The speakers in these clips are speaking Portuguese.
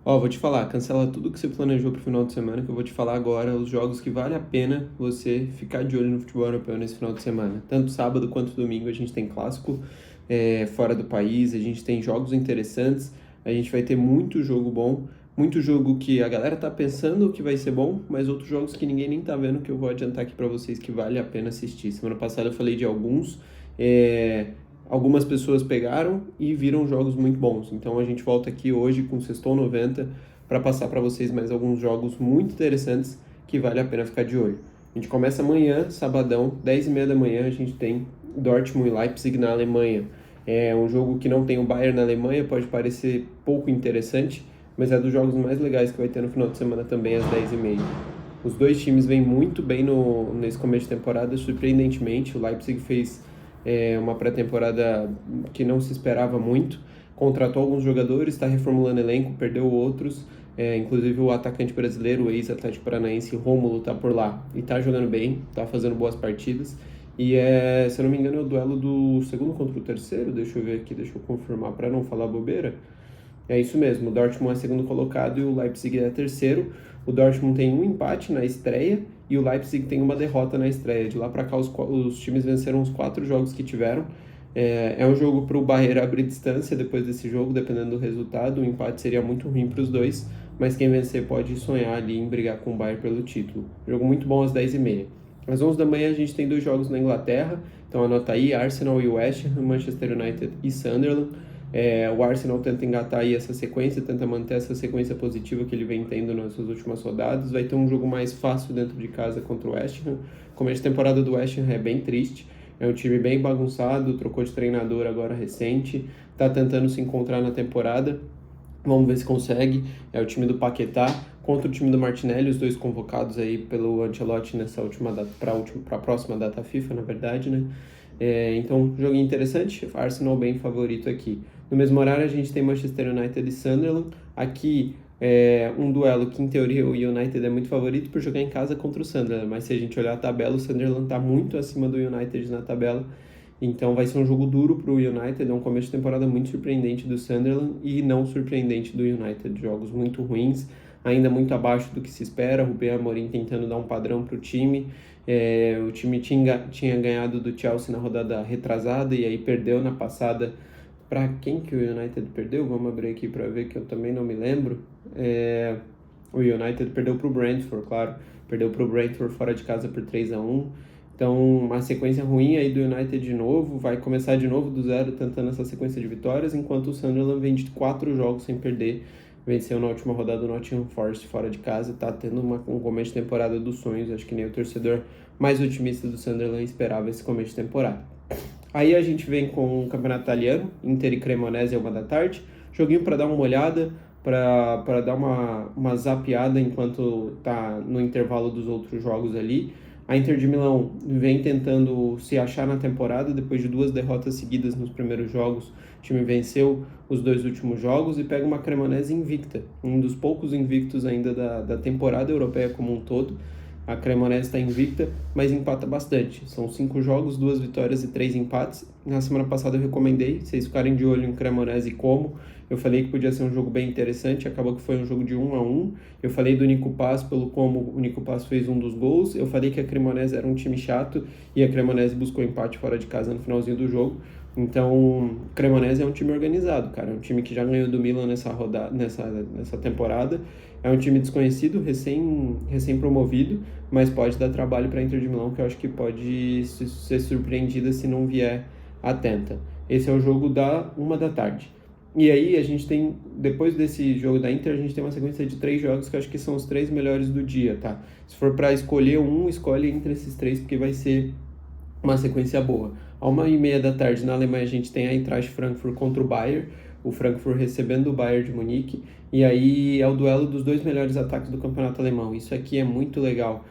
Ó, vou te falar, cancela tudo que você planejou pro final de semana, que eu vou te falar agora os jogos que vale a pena você ficar de olho no futebol europeu nesse final de semana. Tanto sábado quanto domingo a gente tem clássico fora do país, a gente tem jogos interessantes, a gente vai ter muito jogo bom, muito jogo que a galera tá pensando que vai ser bom, mas outros jogos que ninguém nem tá vendo que eu vou adiantar aqui pra vocês que vale a pena assistir. Semana passada eu falei de alguns, é, algumas pessoas pegaram e viram jogos muito bons. Então a gente volta aqui hoje com o Sextou 90 para passar para vocês mais alguns jogos muito interessantes que vale a pena ficar de olho. A gente começa amanhã, sabadão, 10h30 da manhã, a gente tem Dortmund e Leipzig na Alemanha. É um jogo que não tem o Bayern na Alemanha, pode parecer pouco interessante, mas é dos jogos mais legais que vai ter no final de semana também às 10h30. Os dois times vêm muito bem nesse começo de temporada, surpreendentemente. O Leipzig fez uma pré-temporada que não se esperava muito, contratou alguns jogadores, está reformulando elenco, perdeu outros, inclusive o atacante brasileiro, o ex-Atlético Paranaense Rômulo, está por lá e está jogando bem, está fazendo boas partidas. E se eu não me engano, é o duelo do segundo contra o terceiro. Deixa eu ver aqui, deixa eu confirmar para não falar bobeira. É isso mesmo, o Dortmund é segundo colocado e o Leipzig é terceiro. O Dortmund tem um empate na estreia e o Leipzig tem uma derrota na estreia. De lá para cá, os times venceram os 4 jogos que tiveram. É um jogo para o Bayern abrir distância depois desse jogo, dependendo do resultado. O empate seria muito ruim para os dois, mas quem vencer pode sonhar ali em brigar com o Bayern pelo título. Jogo muito bom às 10h30. Às 11 da manhã a gente tem 2 jogos na Inglaterra, então anota aí, Arsenal e West Ham, Manchester United e Sunderland. O Arsenal tenta engatar aí essa sequência, tenta manter essa sequência positiva que ele vem tendo nas suas últimas rodadas. Vai ter um jogo mais fácil dentro de casa contra o West Ham. O começo de temporada do West Ham é bem triste. É um time bem bagunçado, trocou de treinador agora recente, está tentando se encontrar na temporada. Vamos ver se consegue. É o time do Paquetá contra o time do Martinelli, os dois convocados aí pelo Ancelotti nessa última data, para a próxima data FIFA, na verdade, né? Então, joguinho interessante, Arsenal bem favorito aqui. No mesmo horário, a gente tem Manchester United e Sunderland. Aqui, um duelo que, em teoria, o United é muito favorito por jogar em casa contra o Sunderland. Mas se a gente olhar a tabela, o Sunderland está muito acima do United na tabela. Então, vai ser um jogo duro para o United. É um começo de temporada muito surpreendente do Sunderland e não surpreendente do United. Jogos muito ruins, ainda muito abaixo do que se espera. Rubem Amorim tentando dar um padrão para o time. O time tinha ganhado do Chelsea na rodada retrasada e aí perdeu na passada. Para quem que o United perdeu? Vamos abrir aqui para ver, que eu também não me lembro. O United perdeu para o Brentford, claro. Perdeu para o Brentford fora de casa por 3-1. Então, uma sequência ruim aí do United de novo. Vai começar de novo do zero tentando essa sequência de vitórias, enquanto o Sunderland vem de 4 jogos sem perder. Venceu na última rodada o Nottingham Forest fora de casa. Tá tendo um começo de temporada dos sonhos. Acho que nem o torcedor mais otimista do Sunderland esperava esse começo de temporada. Aí a gente vem com o campeonato italiano, Inter e Cremonese, 1 da tarde. Joguinho para dar uma olhada, para dar uma zapeada enquanto tá no intervalo dos outros jogos ali. A Inter de Milão vem tentando se achar na temporada, depois de 2 derrotas seguidas nos primeiros jogos. O time venceu os 2 últimos jogos e pega uma Cremonese invicta, um dos poucos invictos ainda da temporada europeia como um todo. A Cremonese está invicta, mas empata bastante. São 5 jogos, 2 vitórias e 3 empates. Na semana passada eu recomendei vocês ficarem de olho em Cremonese e Como. Eu falei que podia ser um jogo bem interessante, acabou que foi um jogo de 1-1. Eu falei do Nico Paz, pelo como o Nico Paz fez um dos gols. Eu falei que a Cremonese era um time chato e a Cremonese buscou empate fora de casa no finalzinho do jogo. Então, Cremonese é um time organizado, cara. É um time que já ganhou do Milan nessa temporada. É um time desconhecido, recém-promovido, mas pode dar trabalho para a Inter de Milão, que eu acho que pode ser surpreendida se não vier atenta. Esse é o jogo da 1 da tarde. E aí a gente tem, depois desse jogo da Inter, a gente tem uma sequência de 3 jogos que eu acho que são os 3 melhores do dia, tá? Se for para escolher um, escolhe entre esses 3, porque vai ser uma sequência boa. À 1h30 da tarde, na Alemanha, a gente tem a Eintracht Frankfurt contra o Bayern, o Frankfurt recebendo o Bayern de Munique, e aí é o duelo dos 2 melhores ataques do campeonato alemão. Isso aqui é muito legal.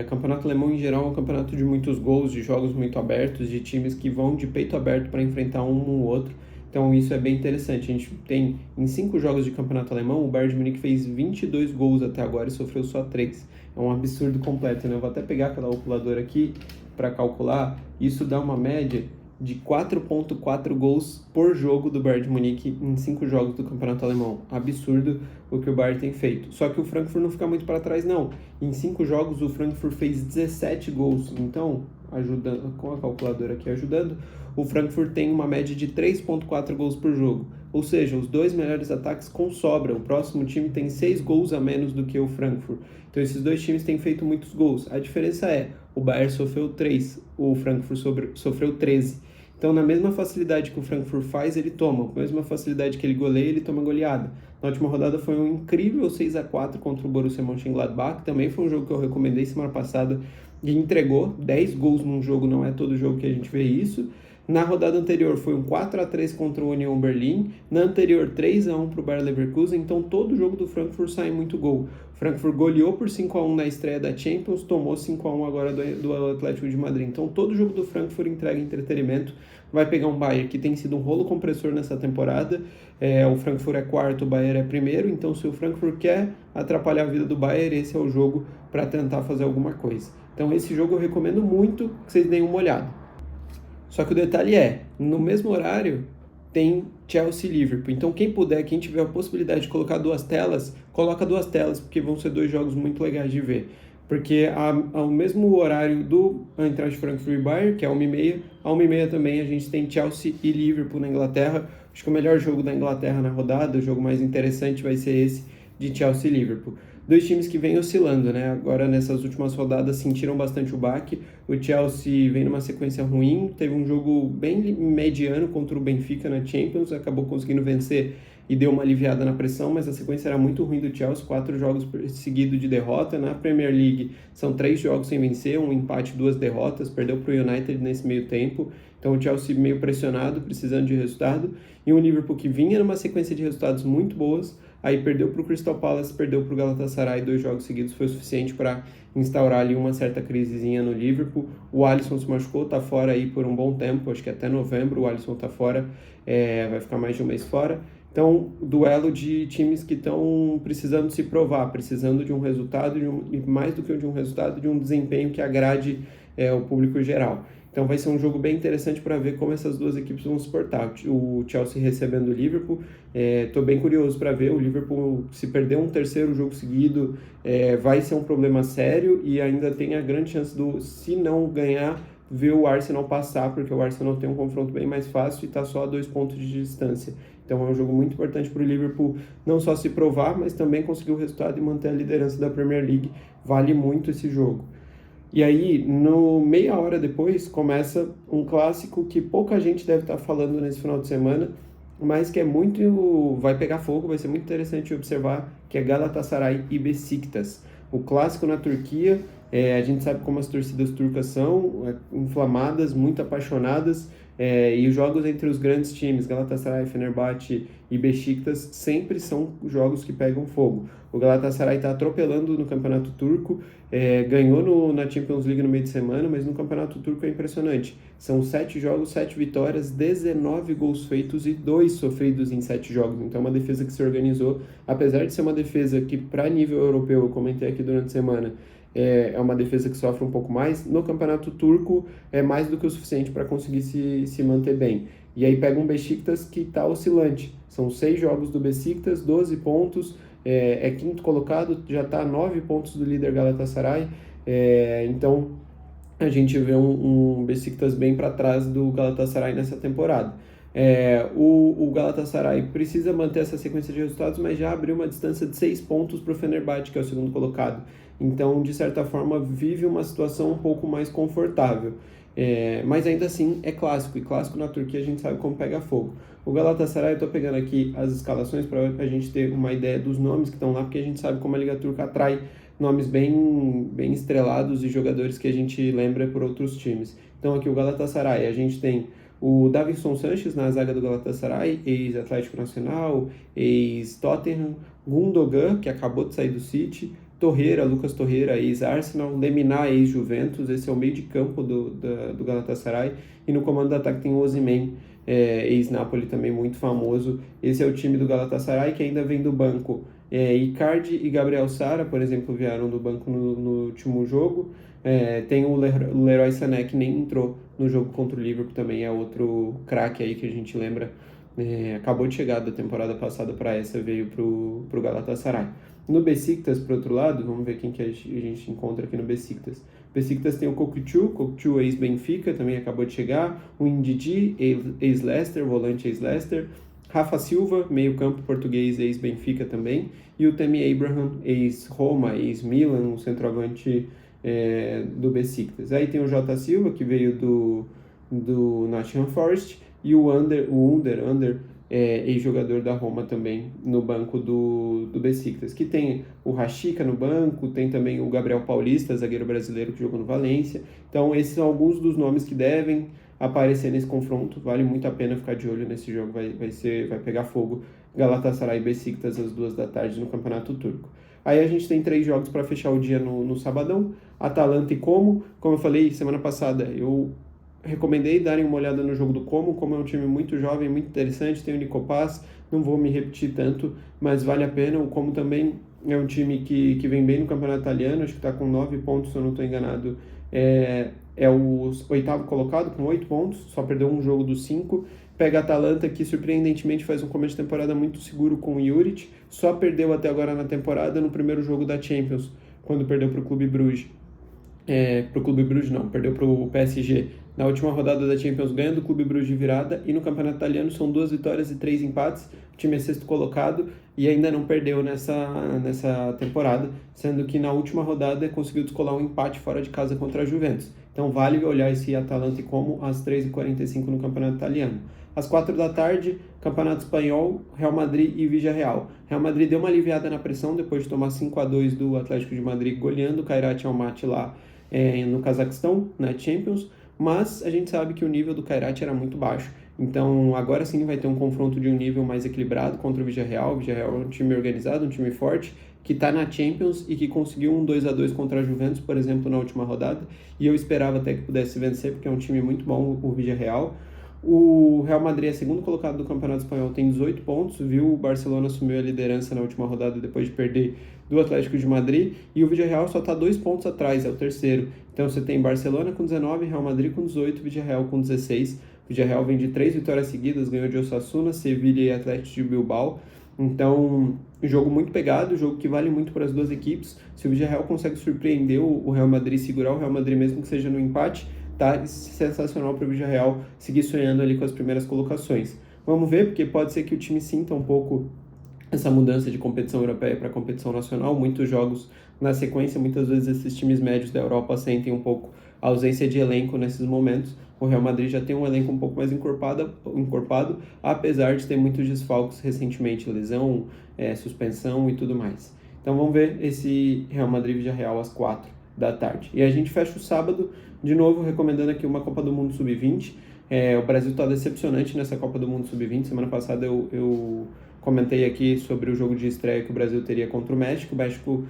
Campeonato alemão, em geral, é um campeonato de muitos gols, de jogos muito abertos, de times que vão de peito aberto para enfrentar um no outro. Então isso é bem interessante. A gente tem, em 5 jogos de campeonato alemão, o Bayern de Munique fez 22 gols até agora e sofreu só 3. É um absurdo completo, né? Eu vou até pegar aquela calculadora aqui para calcular. Isso dá uma média de 4,4 gols por jogo do Bayern de Munique em 5 jogos do Campeonato Alemão. Absurdo o que o Bayern tem feito. Só que o Frankfurt não fica muito para trás, não. Em 5 jogos, o Frankfurt fez 17 gols. Então, ajudando, com a calculadora aqui ajudando, o Frankfurt tem uma média de 3,4 gols por jogo. Ou seja, os dois melhores ataques com sobra. O próximo time tem 6 gols a menos do que o Frankfurt. Então, esses dois times têm feito muitos gols. A diferença é, o Bayern sofreu 3, o Frankfurt sofreu 13. Então, na mesma facilidade que o Frankfurt faz, ele toma. Com a mesma facilidade que ele goleia, ele toma goleada. Na última rodada foi um incrível 6-4 contra o Borussia Mönchengladbach. Também foi um jogo que eu recomendei semana passada e entregou 10 gols num jogo. Não é todo jogo que a gente vê isso. Na rodada anterior foi um 4-3 contra o Union Berlin. Na anterior, 3-1 para o Bayer Leverkusen. Então, todo jogo do Frankfurt sai muito gol. O Frankfurt goleou por 5-1 na estreia da Champions, tomou 5-1 agora do Atlético de Madrid. Então, todo jogo do Frankfurt entrega entretenimento. Vai pegar um Bayern que tem sido um rolo compressor nessa temporada. O Frankfurt é quarto, o Bayern é primeiro. Então, se o Frankfurt quer atrapalhar a vida do Bayern, esse é o jogo para tentar fazer alguma coisa. Então, esse jogo eu recomendo muito que vocês deem uma olhada. Só que o detalhe é, no mesmo horário tem Chelsea e Liverpool. Então quem puder, quem tiver a possibilidade de colocar 2 telas, coloca 2 telas, porque vão ser 2 jogos muito legais de ver. Porque ao mesmo horário do Eintracht Frankfurt e Bayern, que é 1h30, a 1h30 também a gente tem Chelsea e Liverpool na Inglaterra. Acho que o melhor jogo da Inglaterra na rodada, o jogo mais interessante vai ser esse de Chelsea e Liverpool. 2 times que vêm oscilando, né? Agora, nessas últimas rodadas, sentiram bastante o baque. O Chelsea vem numa sequência ruim, teve um jogo bem mediano contra o Benfica na Champions, acabou conseguindo vencer e deu uma aliviada na pressão, mas a sequência era muito ruim do Chelsea, 4 jogos seguidos de derrota. Na Premier League, são 3 jogos sem vencer, um empate, 2 derrotas, perdeu para o United nesse meio tempo. Então, o Chelsea meio pressionado, precisando de resultado. E o Liverpool, que vinha numa sequência de resultados muito boas, aí perdeu para o Crystal Palace, perdeu para o Galatasaray, 2 jogos seguidos foi o suficiente para instaurar ali uma certa crisezinha no Liverpool. O Alisson se machucou, está fora aí por um bom tempo, acho que até novembro o Alisson está fora, vai ficar mais de um mês fora. Então, duelo de times que estão precisando se provar, precisando de um resultado, e mais do que de um resultado, de um desempenho que agrade o público geral. Então vai ser um jogo bem interessante para ver como essas duas equipes vão se portar. O Chelsea recebendo o Liverpool, estou bem curioso para ver. O Liverpool, se perder um terceiro jogo seguido, vai ser um problema sério e ainda tem a grande chance se não ganhar, ver o Arsenal passar, porque o Arsenal tem um confronto bem mais fácil e está só a 2 pontos de distância. Então é um jogo muito importante para o Liverpool não só se provar, mas também conseguir o resultado e manter a liderança da Premier League. Vale muito esse jogo. E aí, meia hora depois, começa um clássico que pouca gente deve estar falando nesse final de semana, mas que vai pegar fogo, vai ser muito interessante observar, que é Galatasaray e Besiktas. O clássico na Turquia, a gente sabe como as torcidas turcas são, inflamadas, muito apaixonadas, e os jogos entre os grandes times, Galatasaray, Fenerbahçe e Besiktas, sempre são jogos que pegam fogo. O Galatasaray está atropelando no Campeonato Turco, ganhou na Champions League no meio de semana, mas no Campeonato Turco é impressionante. São 7 jogos, 7 vitórias, 19 gols feitos e 2 sofridos em 7 jogos. Então é uma defesa que se organizou, apesar de ser uma defesa que, para nível europeu, eu comentei aqui durante a semana, é uma defesa que sofre um pouco mais. No Campeonato Turco é mais do que o suficiente para conseguir se manter bem. E aí pega um Besiktas que está oscilante. São 6 jogos do Besiktas, 12 pontos, é quinto colocado, já está a 9 pontos do líder Galatasaray. Então a gente vê um Besiktas bem para trás do Galatasaray nessa temporada. O Galatasaray precisa manter essa sequência de resultados, mas já abriu uma distância de 6 pontos para o Fenerbahçe, que é o segundo colocado. Então, de certa forma, vive uma situação um pouco mais confortável. Mas ainda assim é clássico, e clássico na Turquia a gente sabe como pega fogo. O Galatasaray, eu estou pegando aqui as escalações para a gente ter uma ideia dos nomes que estão lá, porque a gente sabe como a Liga Turca atrai nomes bem estrelados e jogadores que a gente lembra por outros times. Então aqui o Galatasaray, a gente tem o Davinson Sanchez na zaga do Galatasaray, ex-Atlético Nacional, ex-Tottenham, Gundogan, que acabou de sair do City, Lucas Torreira, ex-Arsenal, Lemina, ex-Juventus, esse é o meio de campo do Galatasaray, e no comando do ataque tem o Osimhen, ex-Napoli também muito famoso. Esse é o time do Galatasaray, que ainda vem do banco. Icardi e Gabriel Sara, por exemplo, vieram do banco no último jogo. Tem o Leroy Sané, que nem entrou no jogo contra o Liverpool também é outro craque aí que a gente lembra, acabou de chegar da temporada passada para essa, veio pro Galatasaray. No Besiktas, por outro lado, vamos ver quem que a gente encontra aqui no Besiktas. Besiktas tem o Coquelho ex-Benfica, também acabou de chegar, o Ndidi, ex-Leicester, volante ex-Leicester, Rafa Silva, meio-campo português, ex-Benfica também, e o Tammy Abraham, ex-Roma, ex-Milan, um centroavante do Besiktas. Aí tem o Jota Silva, que veio do Nottingham Forest, e o Under, ex-jogador da Roma também, no banco do Besiktas, que tem o Rashica no banco, tem também o Gabriel Paulista, zagueiro brasileiro que jogou no Valência. Então esses são alguns dos nomes que devem aparecer nesse confronto, vale muito a pena ficar de olho nesse jogo, vai pegar fogo. Galatasaray e Besiktas às 2 da tarde no Campeonato Turco. Aí a gente tem 3 jogos para fechar o dia no sabadão, Atalanta e Como eu falei semana passada, eu recomendei darem uma olhada no jogo do Como é um time muito jovem, muito interessante, tem o Nico Paz, não vou me repetir tanto, mas vale a pena. O Como também é um time que vem bem no campeonato italiano, acho que está com 9 pontos, se eu não estou enganado, é o 8º colocado, com 8 pontos, só perdeu um jogo dos 5, pega a Atalanta, que surpreendentemente faz um começo de temporada muito seguro com o Juric, só perdeu até agora na temporada no primeiro jogo da Champions, quando perdeu para o Clube Bruges. Perdeu para o PSG na última rodada da Champions, ganha do Clube Bruges de virada, e no campeonato italiano são 2 vitórias e 3 empates, o time é 6º colocado e ainda não perdeu nessa temporada, sendo que na última rodada conseguiu descolar um empate fora de casa contra a Juventus. Então vale olhar esse Atalanta e Como às 3h45 no campeonato italiano. Às 4 da tarde, Campeonato Espanhol, Real Madrid e Villarreal. Real Madrid deu uma aliviada na pressão depois de tomar 5-2 do Atlético de Madrid, goleando o Kairat Almaty lá no Cazaquistão, na Champions, mas a gente sabe que o nível do Kairat era muito baixo. Então agora sim vai ter um confronto de um nível mais equilibrado contra o Villarreal. O Villarreal é um time organizado, um time forte, que está na Champions e que conseguiu um 2-2 contra a Juventus, por exemplo, na última rodada, e eu esperava até que pudesse vencer, porque é um time muito bom, o Villarreal. O Real Madrid é 2º colocado do Campeonato Espanhol, tem 18 pontos, viu? O Barcelona assumiu a liderança na última rodada depois de perder do Atlético de Madrid, e o Villarreal só está 2 pontos atrás, é o 3º. Então você tem Barcelona com 19, Real Madrid com 18, Villarreal com 16. O Villarreal vem de 3 vitórias seguidas, ganhou de Osasuna, Sevilha e Atlético de Bilbao. Então, jogo muito pegado, jogo que vale muito para as duas equipes. Se o Villarreal consegue surpreender o Real Madrid, segurar o Real Madrid mesmo que seja no empate, tá sensacional para o Villarreal seguir sonhando ali com as primeiras colocações. Vamos ver, porque pode ser que o time sinta um pouco essa mudança de competição europeia para competição nacional, muitos jogos na sequência, muitas vezes esses times médios da Europa sentem um pouco a ausência de elenco nesses momentos. O Real Madrid já tem um elenco um pouco mais encorpado, apesar de ter muitos desfalques recentemente, lesão, suspensão e tudo mais. Então vamos ver esse Real Madrid Villarreal às 4 da tarde. E a gente fecha o sábado, de novo, recomendando aqui uma Copa do Mundo Sub-20. O Brasil está decepcionante nessa Copa do Mundo Sub-20. Semana passada eu comentei aqui sobre o jogo de estreia que o Brasil teria contra o México. O México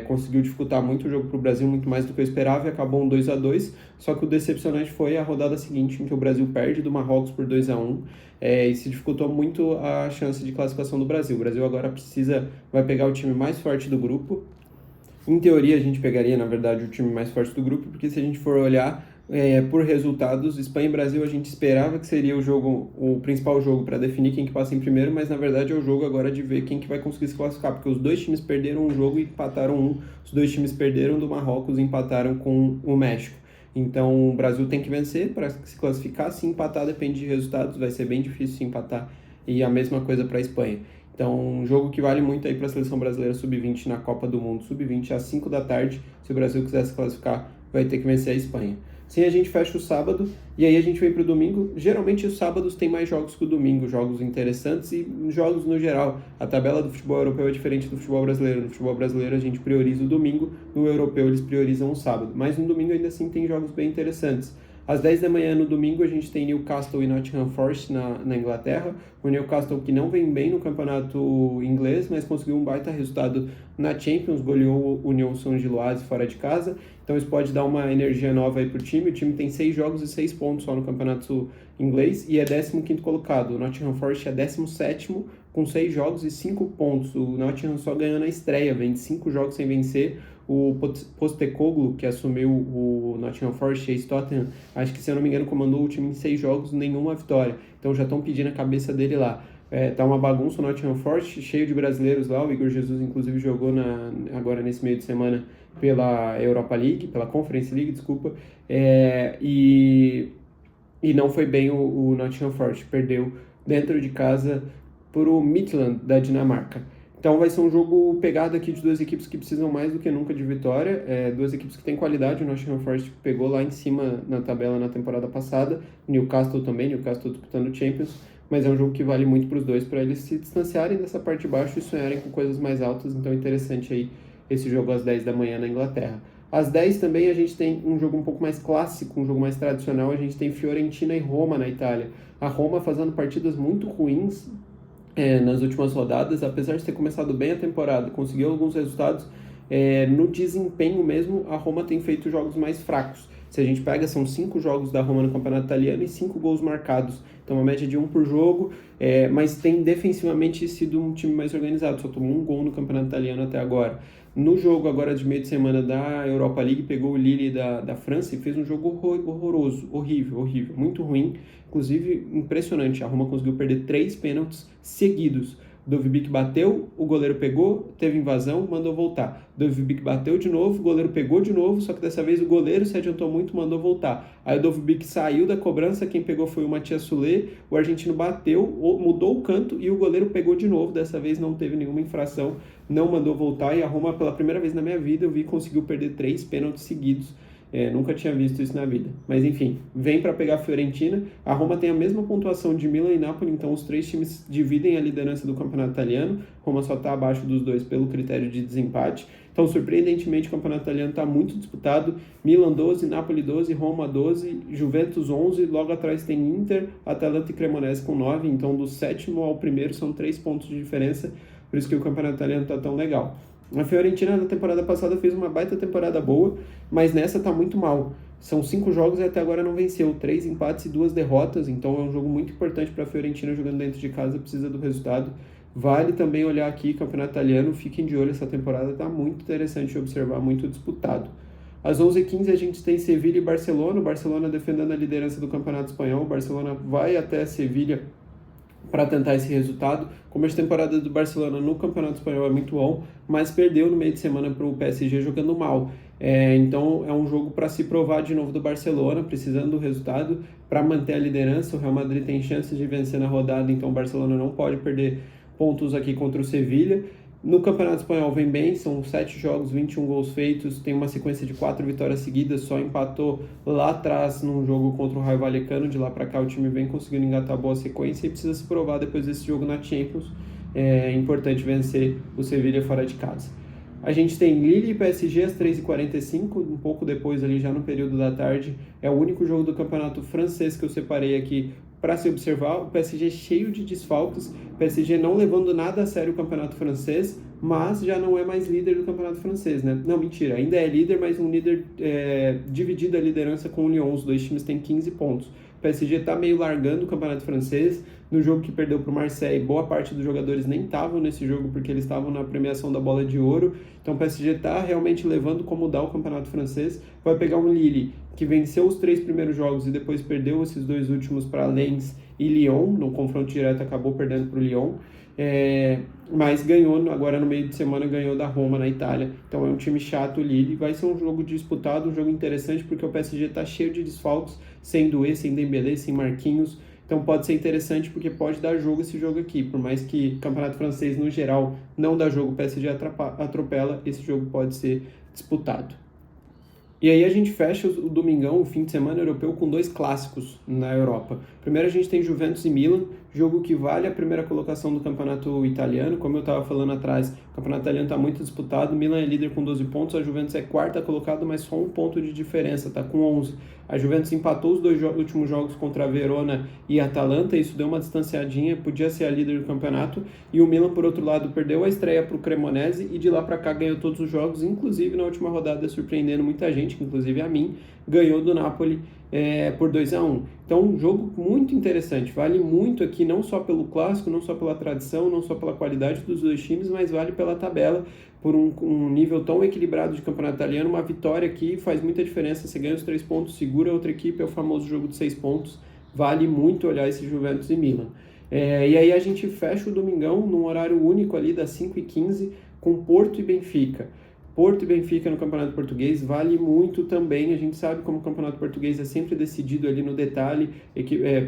conseguiu dificultar muito o jogo para o Brasil, muito mais do que eu esperava, e acabou um 2-2. Só que o decepcionante foi a rodada seguinte, em que o Brasil perde do Marrocos por 2-1, e se dificultou muito a chance de classificação do Brasil. O Brasil agora vai pegar o time mais forte do grupo. Em teoria, a gente pegaria, na verdade, o time mais forte do grupo, porque se a gente for olhar por resultados, Espanha e Brasil, a gente esperava que seria o principal jogo para definir quem que passa em primeiro, mas na verdade é o jogo agora de ver quem que vai conseguir se classificar, porque os dois times perderam um jogo e empataram um, os dois times perderam do Marrocos e empataram com o México. Então o Brasil tem que vencer para se classificar, se empatar depende de resultados, vai ser bem difícil se empatar, e a mesma coisa para a Espanha. Então, um jogo que vale muito aí para a seleção brasileira sub-20 na Copa do Mundo sub-20 às 5 da tarde. Se o Brasil quiser se classificar, vai ter que vencer a Espanha. Sim, a gente fecha o sábado e aí a gente vem para o domingo. Geralmente os sábados tem mais jogos que o domingo, jogos interessantes e jogos no geral. A tabela do futebol europeu é diferente do futebol brasileiro. No futebol brasileiro a gente prioriza o domingo, no europeu eles priorizam o sábado. Mas no domingo ainda assim tem jogos bem interessantes. Às 10 da manhã no domingo a gente tem Newcastle e Nottingham Forest na Inglaterra. O Newcastle que não vem bem no campeonato inglês, mas conseguiu um baita resultado na Champions, goleou o União São Giloase fora de casa. Então isso pode dar uma energia nova aí pro time. O time tem 6 jogos e 6 pontos só no campeonato inglês e é 15º colocado. O Nottingham Forest é 17º com 6 jogos e 5 pontos. O Nottingham só ganhou na estreia, vem de 5 jogos sem vencer. O Postecoglou, que assumiu o Nottingham Forest, ex-Tottenham, acho que, se eu não me engano, comandou o time em 6 jogos, nenhuma vitória. Então já estão pedindo a cabeça dele lá. Tá uma bagunça o Nottingham Forest, cheio de brasileiros lá. O Igor Jesus, inclusive, jogou agora nesse meio de semana pela Europa League, pela Conference League, desculpa. E não foi bem o Nottingham Forest, perdeu dentro de casa por o Midtjylland da Dinamarca. Então vai ser um jogo pegado aqui de duas equipes que precisam mais do que nunca de vitória, duas equipes que têm qualidade. O Nottingham Forest pegou lá em cima na tabela na temporada passada, Newcastle também, Newcastle disputando Champions, mas é um jogo que vale muito para os dois, para eles se distanciarem dessa parte de baixo e sonharem com coisas mais altas. Então é interessante aí esse jogo às 10 da manhã na Inglaterra. Às 10 também a gente tem um jogo um pouco mais clássico, um jogo mais tradicional. A gente tem Fiorentina e Roma na Itália. A Roma fazendo partidas muito ruins nas últimas rodadas, apesar de ter começado bem a temporada, conseguiu alguns resultados, no desempenho mesmo, a Roma tem feito jogos mais fracos. Se a gente pega, são 5 jogos da Roma no campeonato italiano e 5 gols marcados. Então, uma média de 1 por jogo, mas tem defensivamente sido um time mais organizado. Só tomou 1 gol no campeonato italiano até agora. No jogo agora de meio de semana da Europa League, pegou o Lille da França e fez um jogo horroroso, horrível, muito ruim. Inclusive, impressionante, a Roma conseguiu perder 3 pênaltis seguidos. Dovbyk bateu, o goleiro pegou, teve invasão, mandou voltar. Dovbyk bateu de novo, o goleiro pegou de novo, só que dessa vez o goleiro se adiantou muito, mandou voltar. Aí o Dovbyk saiu da cobrança, quem pegou foi o Matias Soulé, o argentino bateu, mudou o canto e o goleiro pegou de novo. Dessa vez não teve nenhuma infração, não mandou voltar, e a Roma, pela primeira vez na minha vida, eu vi, conseguiu perder 3 pênaltis seguidos. Nunca tinha visto isso na vida. Mas enfim, vem para pegar a Fiorentina. A Roma tem a mesma pontuação de Milan e Napoli, então os 3 times dividem a liderança do campeonato italiano. Roma só está abaixo dos dois pelo critério de desempate. Então, surpreendentemente, o campeonato italiano está muito disputado. Milan 12, Napoli 12, Roma 12, Juventus 11. Logo atrás tem Inter, Atalanta e Cremonese com 9. Então, do 7º ao 1º são 3 pontos de diferença. Por isso que o campeonato italiano está tão legal. A Fiorentina na temporada passada fez uma baita temporada boa, mas nessa tá muito mal. São 5 jogos e até agora não venceu, 3 empates e 2 derrotas, então é um jogo muito importante para a Fiorentina jogando dentro de casa, precisa do resultado. Vale também olhar aqui, campeonato italiano, fiquem de olho, essa temporada tá muito interessante de observar, muito disputado. Às 11h15 a gente tem Sevilha e Barcelona, o Barcelona defendendo a liderança do campeonato espanhol, o Barcelona vai até Sevilha para tentar esse resultado. Como a temporada do Barcelona no Campeonato Espanhol é muito bom, mas perdeu no meio de semana para o PSG jogando mal. Então é um jogo para se provar de novo do Barcelona, precisando do resultado para manter a liderança. O Real Madrid tem chances de vencer na rodada, então o Barcelona não pode perder pontos aqui contra o Sevilha. No Campeonato Espanhol vem bem, são 7 jogos, 21 gols feitos, tem uma sequência de 4 vitórias seguidas, só empatou lá atrás num jogo contra o Rayo Vallecano. De lá para cá o time vem conseguindo engatar boa sequência e precisa se provar depois desse jogo na Champions. É importante vencer o Sevilha fora de casa. A gente tem Lille e PSG às 3h45, um pouco depois ali já no período da tarde. É o único jogo do campeonato francês que eu separei aqui para se observar. O PSG cheio de desfalques, o PSG não levando nada a sério o campeonato francês, mas já não é mais líder do campeonato francês, né? Não, mentira, ainda é líder, mas um líder dividido a liderança com o Lyon. Os dois times têm 15 pontos. O PSG está meio largando o campeonato francês. No jogo que perdeu para o Marseille, boa parte dos jogadores nem estavam nesse jogo porque eles estavam na premiação da Bola de Ouro. Então o PSG está realmente levando como dá o campeonato francês. Vai pegar um Lille que venceu os 3 primeiros jogos e depois perdeu esses 2 últimos para Lens e Lyon. No confronto direto acabou perdendo para o Lyon. Mas ganhou, agora no meio de semana ganhou da Roma na Itália. Então é um time chato o Lille. Vai ser um jogo disputado, um jogo interessante, porque o PSG está cheio de desfalques, sem Doué, sem Dembélé, sem Marquinhos. Então pode ser interessante porque pode dar jogo esse jogo aqui. Por mais que o campeonato francês no geral não dá jogo, o PSG atropela, esse jogo pode ser disputado. E aí a gente fecha o domingão, o fim de semana europeu, com 2 clássicos na Europa. Primeiro a gente tem Juventus e Milan, jogo que vale a primeira colocação do campeonato italiano. Como eu estava falando atrás, o campeonato italiano está muito disputado. Milan é líder com 12 pontos, a Juventus é 4ª colocada, mas só 1 ponto de diferença, está com 11. A Juventus empatou os 2 últimos jogos contra a Verona e a Atalanta, isso deu uma distanciadinha, podia ser a líder do campeonato. E o Milan, por outro lado, perdeu a estreia para o Cremonese e de lá para cá ganhou todos os jogos, inclusive na última rodada, surpreendendo muita gente, inclusive a mim, ganhou do Napoli por 2-1. Então, um jogo muito interessante, vale muito aqui, não só pelo clássico, não só pela tradição, não só pela qualidade dos dois times, mas vale pela tabela, por um nível tão equilibrado de campeonato italiano. Uma vitória aqui faz muita diferença, você ganha os 3 pontos, segura a outra equipe, é o famoso jogo de 6 pontos, vale muito olhar esse Juventus e Milan. E aí a gente fecha o domingão num horário único ali das 5h15 com Porto e Benfica. Porto e Benfica no Campeonato Português vale muito também. A gente sabe como o Campeonato Português é sempre decidido ali no detalhe.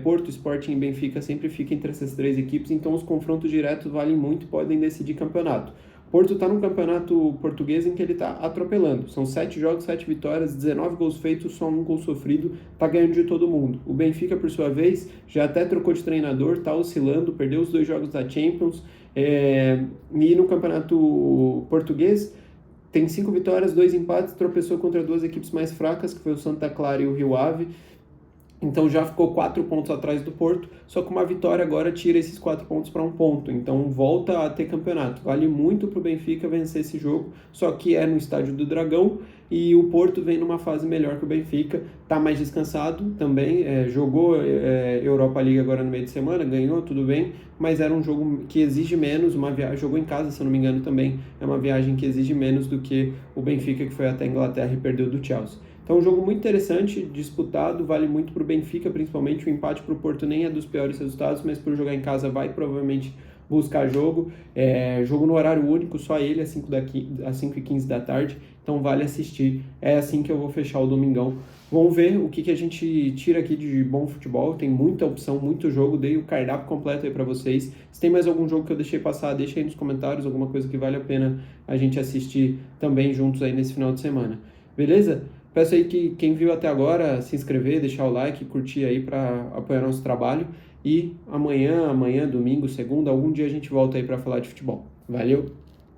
Porto, Sporting e Benfica sempre ficam entre essas 3 equipes, então os confrontos diretos valem muito e podem decidir campeonato. Porto está num campeonato português em que ele está atropelando. São 7 jogos, 7 vitórias, 19 gols feitos, só 1 gol sofrido, está ganhando de todo mundo. O Benfica, por sua vez, já até trocou de treinador, está oscilando, perdeu os 2 jogos da Champions. E no campeonato português tem 5 vitórias, 2 empates, tropeçou contra 2 equipes mais fracas, que foi o Santa Clara e o Rio Ave. Então já ficou 4 pontos atrás do Porto, só que uma vitória agora tira esses 4 pontos para 1 ponto. Então volta a ter campeonato. Vale muito para o Benfica vencer esse jogo, só que é no estádio do Dragão e o Porto vem numa fase melhor que o Benfica, está mais descansado também, jogou Europa League agora no meio de semana, ganhou, tudo bem, mas era um jogo que exige menos, uma viagem, jogou em casa, se eu não me engano também, é uma viagem que exige menos do que o Benfica, que foi até a Inglaterra e perdeu do Chelsea. Então, um jogo muito interessante, disputado, vale muito para o Benfica, principalmente. O empate para o Porto nem é dos piores resultados, mas por jogar em casa vai provavelmente buscar jogo. Jogo no horário único, só ele às 5h15 da tarde, então vale assistir. É assim que eu vou fechar o domingão. Vamos ver o que a gente tira aqui de bom futebol. Tem muita opção, muito jogo. Dei o cardápio completo aí para vocês. Se tem mais algum jogo que eu deixei passar, deixa aí nos comentários, alguma coisa que vale a pena a gente assistir também juntos aí nesse final de semana. Beleza? Peço aí que quem viu até agora se inscrever, deixar o like, curtir aí para apoiar nosso trabalho. E amanhã, domingo, segunda, algum dia a gente volta aí para falar de futebol. Valeu!